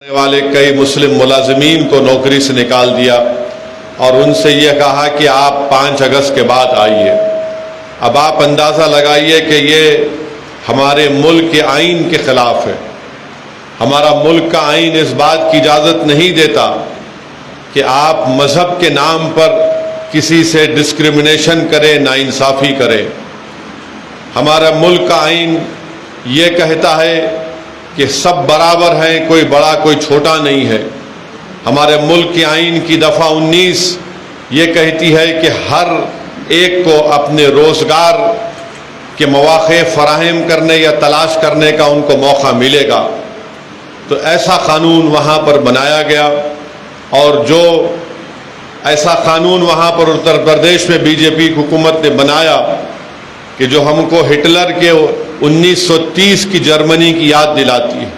वाले कई मुस्लिम मुलाजिमीन को नौकरी से निकाल दिया और उनसे यह कहा कि आप 5 अगस्त के बाद आइए। अब आप अंदाज़ा लगाइए कि ये हमारे मुल्क के आइन के ख़िलाफ़ है। हमारा मुल्क का आइन इस बात की इजाज़त नहीं देता कि आप मज़हब के नाम पर किसी से डिस्क्रिमिनेशन करें, नाइंसाफ़ी करें। हमारा मुल्क का आइन ये कहता है कि सब बराबर हैं, कोई बड़ा कोई छोटा नहीं है। हमारे मुल्क के आइन की दफ़ा 19 ये कहती है कि हर एक को अपने रोज़गार के मौक़े फ़राहम करने या तलाश करने का उनको मौका मिलेगा। तो ऐसा क़ानून वहाँ पर बनाया गया और जो ऐसा क़ानून वहाँ पर उत्तर प्रदेश में बीजेपी हुकूमत ने बनाया कि जो हमको हिटलर के 1930 की जर्मनी की याद दिलाती है।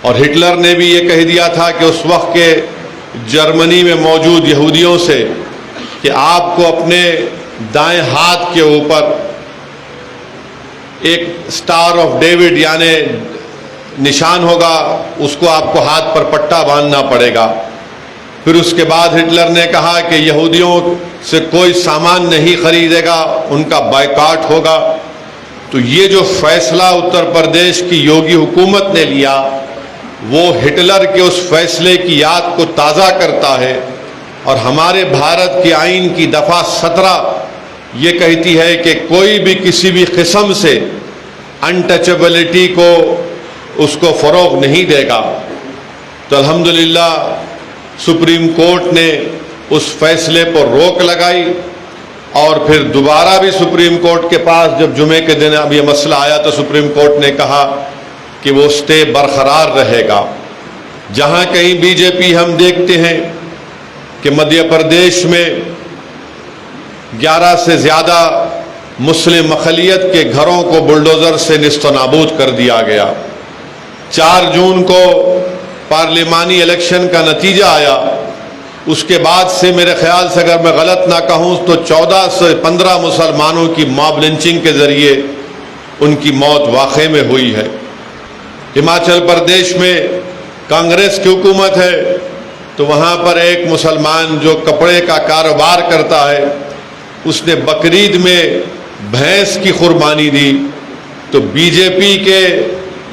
और हिटलर ने भी ये कह दिया था कि उस वक्त के जर्मनी में मौजूद यहूदियों से कि आपको अपने दाएं हाथ के ऊपर एक स्टार ऑफ डेविड यानी निशान होगा, उसको आपको हाथ पर पट्टा बांधना पड़ेगा। फिर उसके बाद हिटलर ने कहा कि यहूदियों से कोई सामान नहीं खरीदेगा, उनका बायकॉट होगा। तो ये जो फैसला उत्तर प्रदेश की योगी हुकूमत ने लिया वो हिटलर के उस फैसले की याद को ताज़ा करता है। और हमारे भारत के आइन की दफ़ा 17 ये कहती है कि कोई भी किसी भी किस्म से अनटचेबिलिटी को उसको फ़रोग़ नहीं देगा। तो अल्हम्दुलिल्लाह सुप्रीम कोर्ट ने उस फैसले पर रोक लगाई और फिर दोबारा भी सुप्रीम कोर्ट के पास जब जुमे के दिन अब ये मसला आया तो सुप्रीम कोर्ट ने कहा कि वो स्टे बरकरार रहेगा। जहाँ कहीं बीजेपी हम देखते हैं कि मध्य प्रदेश में 11 से ज़्यादा मुस्लिम अक़लियत के घरों को बुलडोज़र से निस्तनाबूद कर दिया गया। 4 जून को पार्लिमानी इलेक्शन का नतीजा आया, उसके बाद से मेरे ख्याल से अगर मैं गलत ना कहूँ तो 14 से 15 मुसलमानों की मॉब लिंचिंग के ज़रिए उनकी मौत वाक़ई में हुई है। हिमाचल प्रदेश में कांग्रेस की हुकूमत है तो वहाँ पर एक मुसलमान जो कपड़े का कारोबार करता है उसने बकरीद में भैंस की कुर्बानी दी। तो बीजेपी के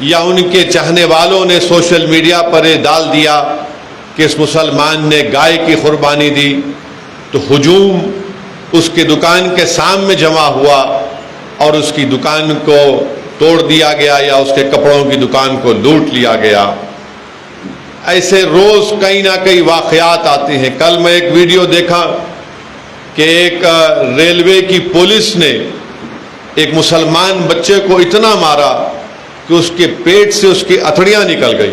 या उनके चाहने वालों ने सोशल मीडिया पर ये डाल दिया कि इस मुसलमान ने गाय की कुर्बानी दी। तो हुजूम उसकी दुकान के सामने जमा हुआ और उसकी दुकान को तोड़ दिया गया या उसके कपड़ों की दुकान को लूट लिया गया। ऐसे रोज़ कहीं ना कहीं वाक़यात आते हैं। कल मैं एक वीडियो देखा कि एक रेलवे की पुलिस ने एक मुसलमान बच्चे को इतना मारा कि उसके पेट से उसकी अथड़ियाँ निकल गई।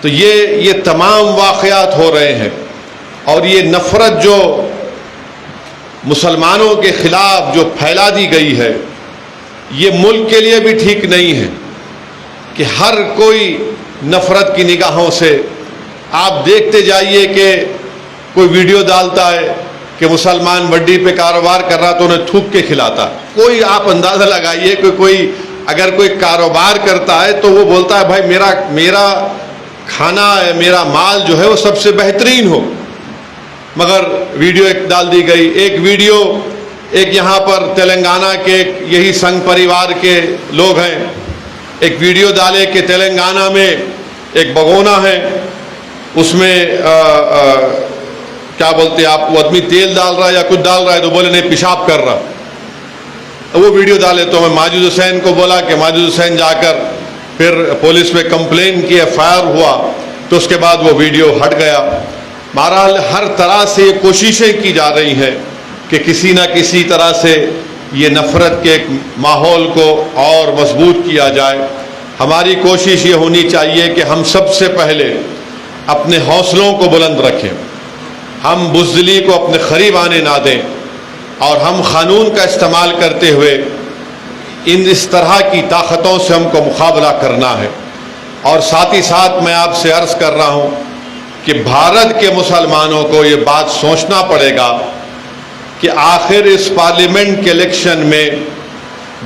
तो ये तमाम वाक़यात हो रहे हैं और ये नफ़रत जो मुसलमानों के ख़िलाफ़ जो फैला दी गई है ये मुल्क के लिए भी ठीक नहीं है कि हर कोई नफ़रत की निगाहों से आप देखते जाइए कि कोई वीडियो डालता है कि मुसलमान बड्डी पे कारोबार कर रहा तो उन्हें थूक के खिलाता। कोई आप अंदाज़ा लगाइए कि कोई अगर कोई कारोबार करता है तो वो बोलता है भाई मेरा खाना मेरा माल जो है वो सबसे बेहतरीन हो। मगर वीडियो एक डाल दी गई। एक वीडियो एक यहाँ पर तेलंगाना के यही संघ परिवार के लोग हैं, एक वीडियो डाले कि तेलंगाना में एक भगोना है उसमें क्या बोलते हैं आप, वो आदमी तेल डाल रहा है या कुछ डाल रहा है तो बोले नहीं पेशाब कर रहा। वो वीडियो डाले तो मैं माजिद हुसैन को बोला कि माजिद हुसैन जाकर फिर पुलिस में कंप्लेन की, FIR हुआ तो उसके बाद वो वीडियो हट गया। बहरहाल हर तरह से ये कोशिशें की जा रही हैं कि किसी न किसी तरह से ये नफ़रत के माहौल को और मजबूत किया जाए। हमारी कोशिश ये होनी चाहिए कि हम सबसे पहले अपने हौसलों को बुलंद रखें, हम बुज़दिली को अपने क़रीब आने ना दें और हम क़ानून का इस्तेमाल करते हुए इस तरह की ताकतों से हमको मुकाबला करना है। और साथ ही साथ मैं आपसे अर्ज़ कर रहा हूँ कि भारत के मुसलमानों को ये बात सोचना पड़ेगा कि आखिर इस पार्लियामेंट के इलेक्शन में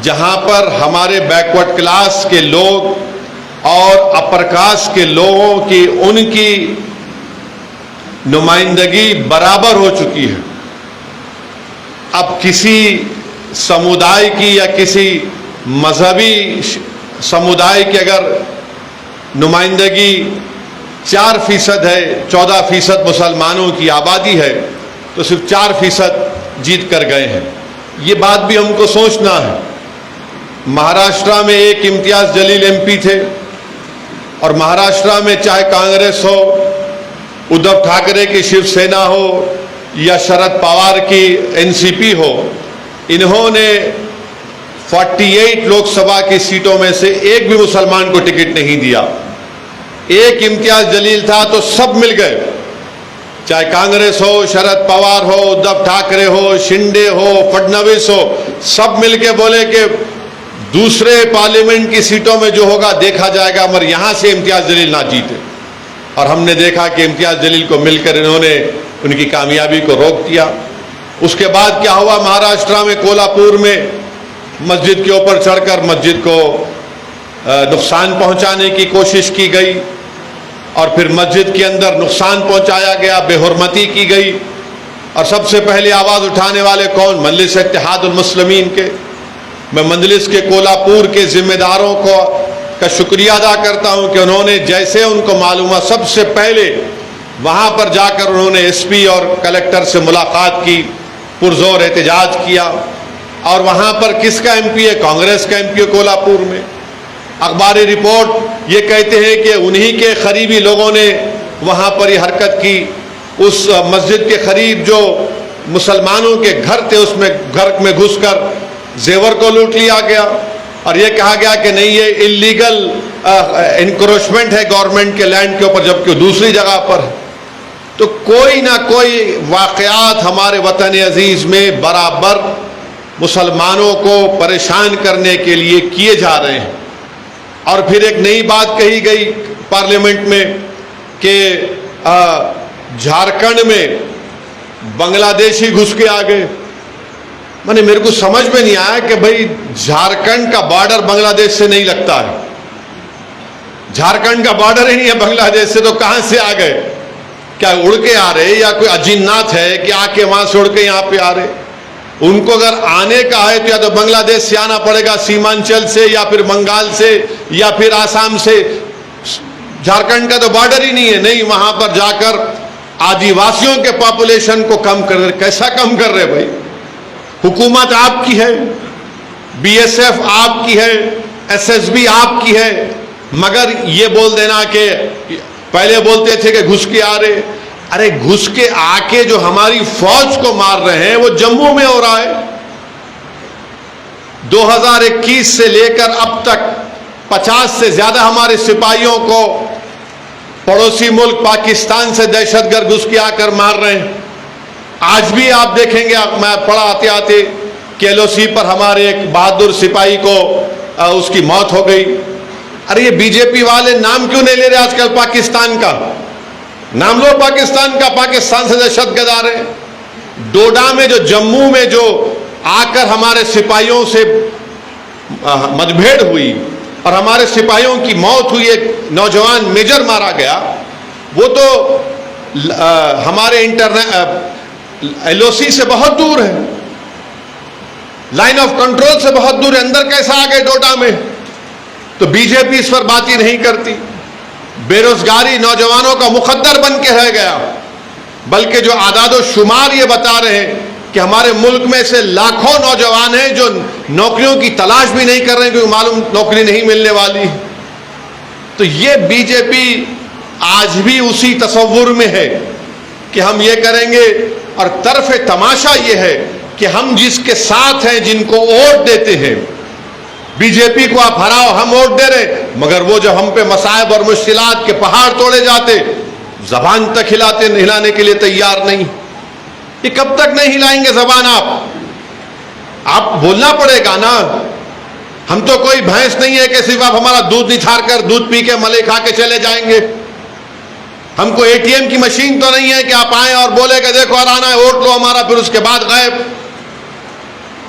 जहाँ पर हमारे बैकवर्ड क्लास के लोग और अपर कास्ट के लोगों की उनकी नुमाइंदगी बराबर हो चुकी है। अब किसी समुदाय की या किसी मजहबी समुदाय की अगर नुमाइंदगी 4% है, 14% मुसलमानों की आबादी है, तो सिर्फ 4% जीत कर गए हैं। ये बात भी हमको सोचना है। महाराष्ट्र में एक इम्तियाज जलील एमपी थे, और महाराष्ट्र में चाहे कांग्रेस हो, उद्धव ठाकरे की शिवसेना हो या शरद पवार की एनसीपी हो, इन्होंने 48 लोकसभा की सीटों में से एक भी मुसलमान को टिकट नहीं दिया। एक इम्तियाज जलील था तो सब मिल गए, चाहे कांग्रेस हो, शरद पवार हो, उद्धव ठाकरे हो, शिंदे हो, फडणवीस हो, सब मिलके बोले कि दूसरे पार्लियामेंट की सीटों में जो होगा देखा जाएगा, मगर यहां से इम्तियाज जलील ना जीते। और हमने देखा कि इम्तियाज जलील को मिलकर इन्होंने उनकी कामयाबी को रोक दिया। उसके बाद क्या हुआ, महाराष्ट्र में कोल्हापुर में मस्जिद के ऊपर चढ़कर मस्जिद को नुकसान पहुंचाने की कोशिश की गई, और फिर मस्जिद के अंदर नुकसान पहुंचाया गया, बेहुरमती की गई। और सबसे पहले आवाज़ उठाने वाले कौन? मजलिस इत्तेहादुल मुस्लिमीन के। मैं मजलिस के कोल्हापुर के जिम्मेदारों का शुक्रिया अदा करता हूं कि उन्होंने जैसे उनको मालूम हुआ सबसे पहले वहां पर जाकर उन्होंने एसपी और कलेक्टर से मुलाकात की, पुरजोर एहतजाज किया। और वहां पर किसका एमपी है? कांग्रेस का एमपी है कोल्हापुर में। अखबारी रिपोर्ट ये कहते हैं कि उन्हीं के करीबी लोगों ने वहां पर ये हरकत की। उस मस्जिद के करीब जो मुसलमानों के घर थे, उसमें घर में घुसकर जेवर को लूट लिया गया, और ये कहा गया कि नहीं, ये इलीगल इंक्रोचमेंट है गवर्नमेंट के लैंड के ऊपर, जबकि दूसरी जगह पर है। तो कोई ना कोई वाकयात हमारे वतन अजीज में बराबर मुसलमानों को परेशान करने के लिए किए जा रहे हैं। और फिर एक नई बात कही गई पार्लियामेंट में कि झारखंड में बांग्लादेशी घुस के आ गए। मैंने मेरे को समझ में नहीं आया कि भाई झारखंड का बॉर्डर बांग्लादेश से नहीं लगता है, झारखंड का बॉर्डर ही नहीं है बांग्लादेश से, तो कहां से आ गए? क्या उड़ के आ रहे, या कोई अजिन्नात है कि आके वहां से उड़ के यहां पे आ रहे? उनको अगर आने का है तो या तो बांग्लादेश से आना पड़ेगा, सीमांचल से, या फिर बंगाल से, या फिर आसाम से। झारखंड का तो बॉर्डर ही नहीं है। नहीं, वहां पर जाकर आदिवासियों के पॉपुलेशन को कम कर रहे। कैसा कम कर रहे भाई? हुकूमत आपकी है, बीएसएफ आपकी है, एसएसबी आपकी है, मगर ये बोल देना कि पहले बोलते थे कि घुस के आ रहे। अरे घुस के आके जो हमारी फौज को मार रहे हैं वो जम्मू में हो रहा है। 2021 से लेकर अब तक 50 से ज्यादा हमारे सिपाहियों को पड़ोसी मुल्क पाकिस्तान से दहशतगर्द घुस के आकर मार रहे हैं। आज भी आप देखेंगे, मैं पढ़ा आते आते कि एलओसी पर हमारे एक बहादुर सिपाही को उसकी मौत हो गई। अरे ये बीजेपी वाले नाम क्यों नहीं ले रहे आजकल पाकिस्तान का? नाम लो पाकिस्तान का, पाकिस्तान से दहशतगर्द आ रहे हैं। डोडा में जो, जम्मू में जो आकर हमारे सिपाहियों से मतभेड़ हुई और हमारे सिपाहियों की मौत हुई, एक नौजवान मेजर मारा गया, वो तो हमारे एलओसी से बहुत दूर है, लाइन ऑफ कंट्रोल से बहुत दूर है। अंदर कैसा आ गए डोडा में? तो बीजेपी इस पर बात ही नहीं करती। बेरोजगारी नौजवानों का मुकद्दर बन के रह गया, बल्कि जो आदादो शुमार ये बता रहे हैं कि हमारे मुल्क में से लाखों नौजवान हैं जो नौकरियों की तलाश भी नहीं कर रहे हैं, क्योंकि मालूम नौकरी नहीं मिलने वाली। तो ये बीजेपी आज भी उसी तसव्वुर में है कि हम ये करेंगे, और तरफे तमाशा ये है कि हम जिसके साथ हैं, जिनको वोट देते हैं, बीजेपी को आप हराओ, हम वोट दे रहे, मगर वो जो हम पे मसाइब और मुश्किलात के पहाड़ तोड़े जाते, जबान तक हिलाने के लिए तैयार नहीं। ये कब तक नहीं हिलाएंगे जबान? आप बोलना पड़ेगा ना। हम तो कोई भैंस नहीं है कि सिर्फ आप हमारा दूध निछार कर, दूध पी के मले खा के चले जाएंगे। हमको एटीएम की मशीन तो नहीं है कि आप आए और बोले कि देखो हराना है, वोट लो हमारा, फिर उसके बाद गायब।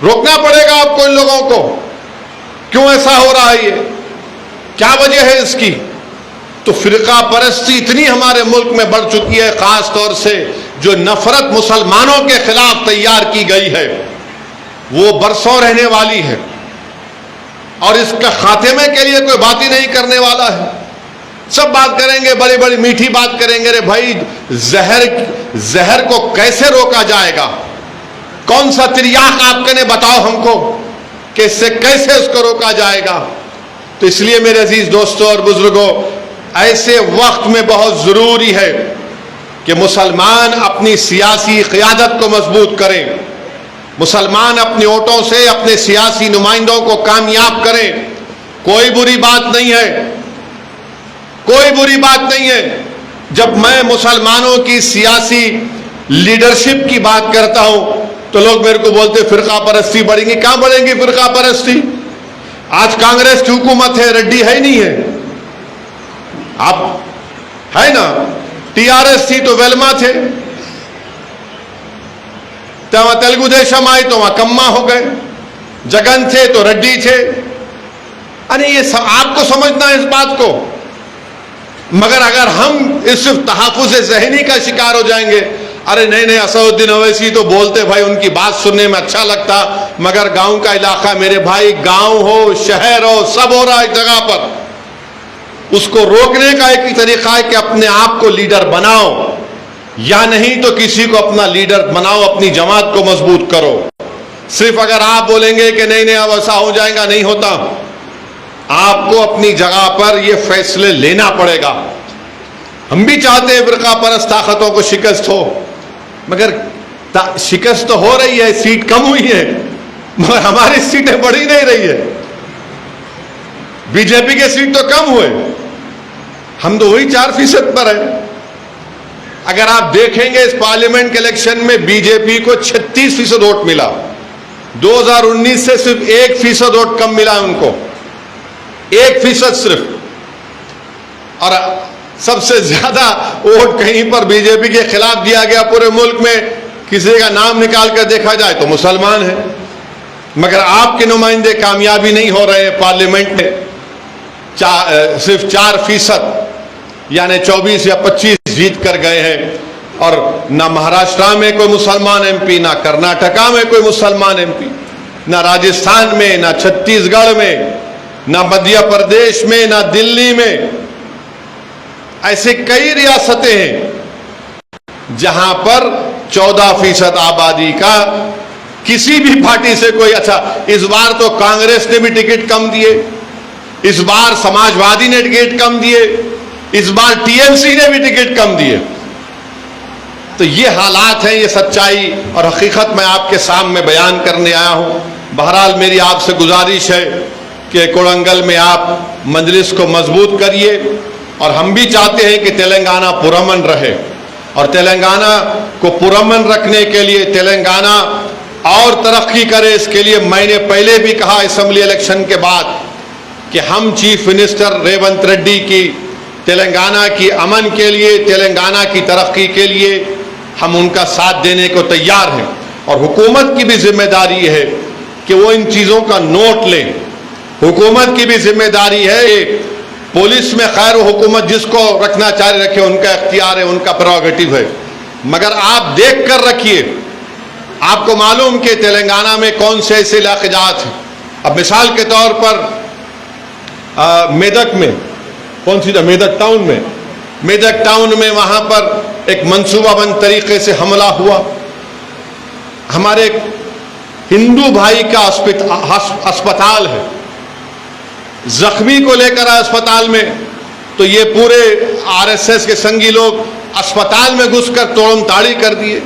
रोकना पड़ेगा आपको इन लोगों को। क्यों ऐसा हो रहा है? ये क्या वजह है इसकी? तो फिरका परस्ती इतनी हमारे मुल्क में बढ़ चुकी है, खास तौर से जो नफरत मुसलमानों के खिलाफ तैयार की गई है वो बरसों रहने वाली है और इसका खात्मे के लिए कोई बात ही नहीं करने वाला है। सब बात करेंगे, बड़ी बड़ी मीठी बात करेंगे। अरे भाई, जहर को कैसे रोका जाएगा? कौन सा तिर्याक आपके ने बताओ हमको कि इससे कैसे उसको रोका जाएगा? तो इसलिए मेरे अजीज दोस्तों और बुजुर्गों, ऐसे वक्त में बहुत जरूरी है कि मुसलमान अपनी सियासी क़ियादत को मजबूत करें, मुसलमान अपने वोटों से अपने सियासी नुमाइंदों को कामयाब करें। कोई बुरी बात नहीं है, कोई बुरी बात नहीं है जब मैं मुसलमानों की सियासी लीडरशिप की बात करता हूं तो लोग मेरे को बोलते फिरका परस्ती बढ़ेंगी। कहां बढ़ेंगी फिरका परस्ती? आज कांग्रेस की हुकूमत है, रेड्डी है ही नहीं है। आप है ना, टीआरएस थी तो वेलमा थे, तो वहां तेलुगु देशम आई तो वहां कम्मा हो गए, जगन थे तो रेड्डी थे। अरे ये आपको समझना है इस बात को। मगर अगर हम इस सिर्फ तहफ़्फ़ुज़ ज़हनी का शिकार हो जाएंगे, अरे नहीं नहीं असदुद्दीन ओवैसी तो बोलते, भाई उनकी बात सुनने में अच्छा लगता, मगर गांव का इलाका, मेरे भाई गांव हो शहर हो सब हो रहा है एक जगह पर। उसको रोकने का एक ही तरीका है कि अपने आप को लीडर बनाओ, या नहीं तो किसी को अपना लीडर बनाओ, अपनी जमात को मजबूत करो। सिर्फ अगर आप बोलेंगे कि नहीं नहीं अब ऐसा हो जाएगा, नहीं होता। आपको अपनी जगह पर यह फैसले लेना पड़ेगा। हम भी चाहते हैं फिरका परस्त ताकतों को शिकस्त हो, मगर शिकस्त तो हो रही है, सीट कम हुई है, मगर हमारी सीटें बढ़ी नहीं रही है। बीजेपी के सीट तो कम हुए, हम तो वही 4% पर है। अगर आप देखेंगे इस पार्लियामेंट के इलेक्शन में बीजेपी को 36% वोट मिला, 2019 से सिर्फ 1% वोट कम मिला उनको, 1% सिर्फ। और सबसे ज्यादा वोट कहीं पर बीजेपी के खिलाफ दिया गया पूरे मुल्क में, किसी का नाम निकाल कर देखा जाए तो मुसलमान है। मगर आपके नुमाइंदे कामयाबी नहीं हो रहे हैं पार्लियामेंट में, सिर्फ 4% यानी 24 या 25 जीत कर गए हैं। और ना महाराष्ट्र में कोई मुसलमान एमपी, ना कर्नाटका में कोई मुसलमान एमपी, ना राजस्थान में, ना छत्तीसगढ़ में, ना मध्य प्रदेश में, ना दिल्ली में। ऐसे कई रियासतें हैं जहां पर 14% आबादी का किसी भी पार्टी से कोई, अच्छा इस बार तो कांग्रेस ने भी टिकट कम दिए, इस बार समाजवादी ने टिकट कम दिए, इस बार टीएमसी ने भी टिकट कम दिए। तो ये हालात हैं, ये सच्चाई और हकीकत मैं आपके सामने बयान करने आया हूं। बहरहाल मेरी आपसे गुजारिश है कि कोड़ंगल में आप मजलिस को मजबूत करिए, और हम भी चाहते हैं कि तेलंगाना पुरअमन रहे, और तेलंगाना को पुरअमन रखने के लिए तेलंगाना और तरक्की करे, इसके लिए मैंने पहले भी कहा असेंबली इलेक्शन के बाद कि हम चीफ मिनिस्टर रेवंत रेड्डी की तेलंगाना की अमन के लिए, तेलंगाना की तरक्की के लिए हम उनका साथ देने को तैयार हैं। और हुकूमत की भी जिम्मेदारी है कि वो इन चीज़ों का नोट लें। हुकूमत की भी जिम्मेदारी है, पुलिस में खैर हुकूमत जिसको रखना चाह रखे, उनका इख्तियार है, उनका प्रेरोगेटिव है, मगर आप देख कर रखिए। आपको मालूम कि तेलंगाना में कौन से ऐसे इलाके जात हैं। अब मिसाल के तौर पर मेदक में, कौन सी मेदक टाउन में, मेदक टाउन में वहां पर एक मंसूबाबंद तरीके से हमला हुआ। हमारे हिंदू भाई का अस्पताल है, जख्मी को लेकर आए अस्पताल में, तो ये पूरे आरएसएस के संगी लोग अस्पताल में घुसकर तोड़म ताड़ी कर दिए।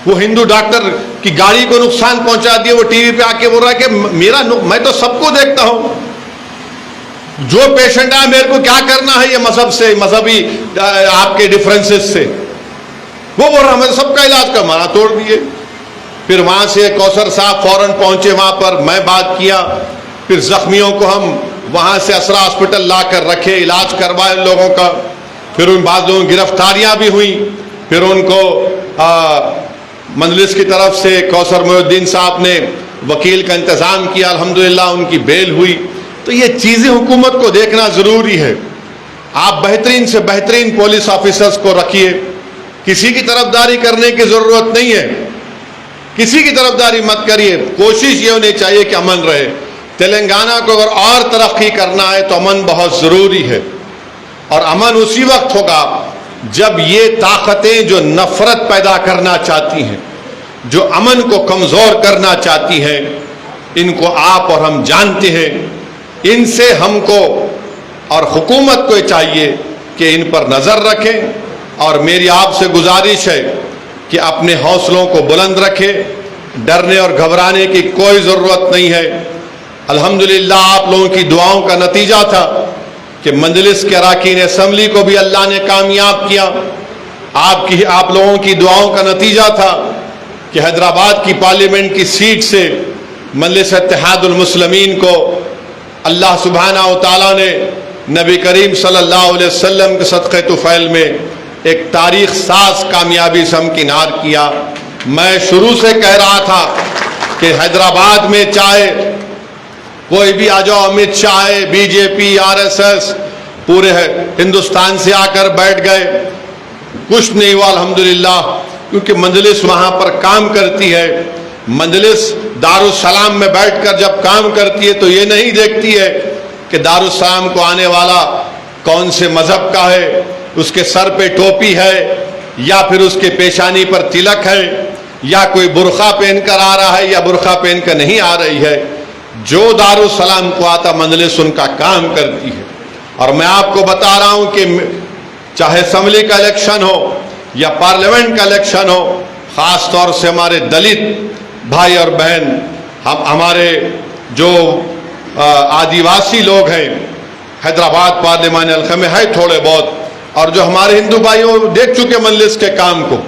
वो हिंदू डॉक्टर की गाड़ी को नुकसान पहुंचा दिए। वो टीवी पे आके बोल रहा है कि मैं तो सबको देखता हूं, जो पेशेंट आए मेरे को क्या करना है ये मजहब से, मजहबी आपके डिफरेंसेस से। वो बोल रहा मैं सबका इलाज कर, मारा तोड़ दिए। फिर वहां से कौसर साहब फौरन पहुंचे वहां पर, मैं बात किया, फिर जख्मियों को हम वहां से असरा हॉस्पिटल ला कर रखे, इलाज करवाए लोगों का। फिर उन बाद लोगों की गिरफ्तारियां भी हुई। फिर उनको मजलिस की तरफ से कौसर मोहुद्दीन साहब ने वकील का इंतजाम किया, अल्हम्दुलिल्लाह उनकी बेल हुई। तो ये चीज़ें हुकूमत को देखना ज़रूरी है। आप बेहतरीन से बेहतरीन पुलिस ऑफिसर्स को रखिए, किसी की तरफदारी करने की ज़रूरत नहीं है, किसी की तरफदारी मत करिए। कोशिश ये होनी चाहिए कि अमन रहे। तेलंगाना को अगर और तरक्की करना है तो अमन बहुत ज़रूरी है, और अमन उसी वक्त होगा जब ये ताकतें जो नफरत पैदा करना चाहती हैं, जो अमन को कमज़ोर करना चाहती हैं, इनको आप और हम जानते हैं, इनसे हमको और हुकूमत को चाहिए कि इन पर नज़र रखें। और मेरी आपसे गुजारिश है कि अपने हौसलों को बुलंद रखें, डरने और घबराने की कोई ज़रूरत नहीं है। अल्हम्दुलिल्लाह आप लोगों की दुआओं का नतीजा था कि मजलिस के अरकान असम्बली को भी अल्लाह ने कामयाब किया। आप लोगों की दुआओं का नतीजा था कि हैदराबाद की पार्लियामेंट की सीट से मजलिस इत्तेहादुल मुस्लिमीन को अल्लाह सुब्हाना व तआला ने नबी करीम सल्लल्लाहु अलैहि वसल्लम के सदक़े तुफ़ैल में एक तारीख साज कामयाबी से हमकिनार किया। मैं शुरू से कह रहा था कि हैदराबाद में चाहे कोई भी आ जाओ, अमित शाह है, बीजेपी, आरएसएस, पूरे हिंदुस्तान से आकर बैठ गए, कुछ नहीं हुआ अल्हम्दुलिल्लाह, क्योंकि मजलिस वहाँ पर काम करती है। मजलिस दारुस्सलाम में बैठकर जब काम करती है तो ये नहीं देखती है कि दारुस्सलाम को आने वाला कौन से मजहब का है, उसके सर पे टोपी है या फिर उसके पेशानी पर तिलक है, या कोई बुरखा पहनकर आ रहा है या बुरखा पहनकर नहीं आ रही है। जो दारुस्सलाम को आता मजलिस उनका काम करती है। और मैं आपको बता रहा हूं कि चाहे असम्बली का इलेक्शन हो या पार्लियामेंट का इलेक्शन हो, ख़ास तौर से हमारे दलित भाई और बहन, हमारे जो आदिवासी लोग हैं, हैदराबाद पार्लियामान हल्के में है थोड़े बहुत, और जो हमारे हिंदू भाई वो देख चुके मजलिस के काम को,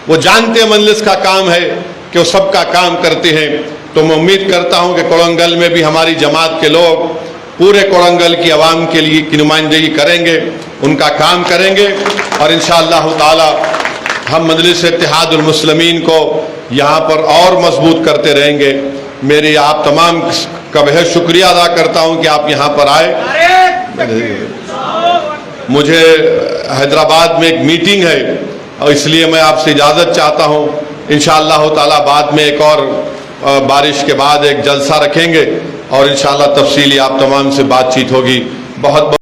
वो जानते हैं मजलिस का काम है कि वो सबका काम करते हैं। तो मैं उम्मीद करता हूं कि कोड़ंगल में भी हमारी जमात के लोग पूरे कोड़ंगल की आवाम के लिए की नुमाइंदगी करेंगे, उनका काम करेंगे, और इंशाअल्लाह ताला हम मजलिस इत्तेहादुल मुस्लिमीन को यहाँ पर और मजबूत करते रहेंगे। मेरी आप तमाम का बेहद शुक्रिया अदा करता हूँ कि आप यहाँ पर आए। मुझे हैदराबाद में एक मीटिंग है और इसलिए मैं आपसे इजाज़त चाहता हूँ। इंशाअल्लाह ताला बाद में एक और बारिश के बाद एक जलसा रखेंगे और इंशाअल्लाह तफसीली आप तमाम से बातचीत होगी। बहुत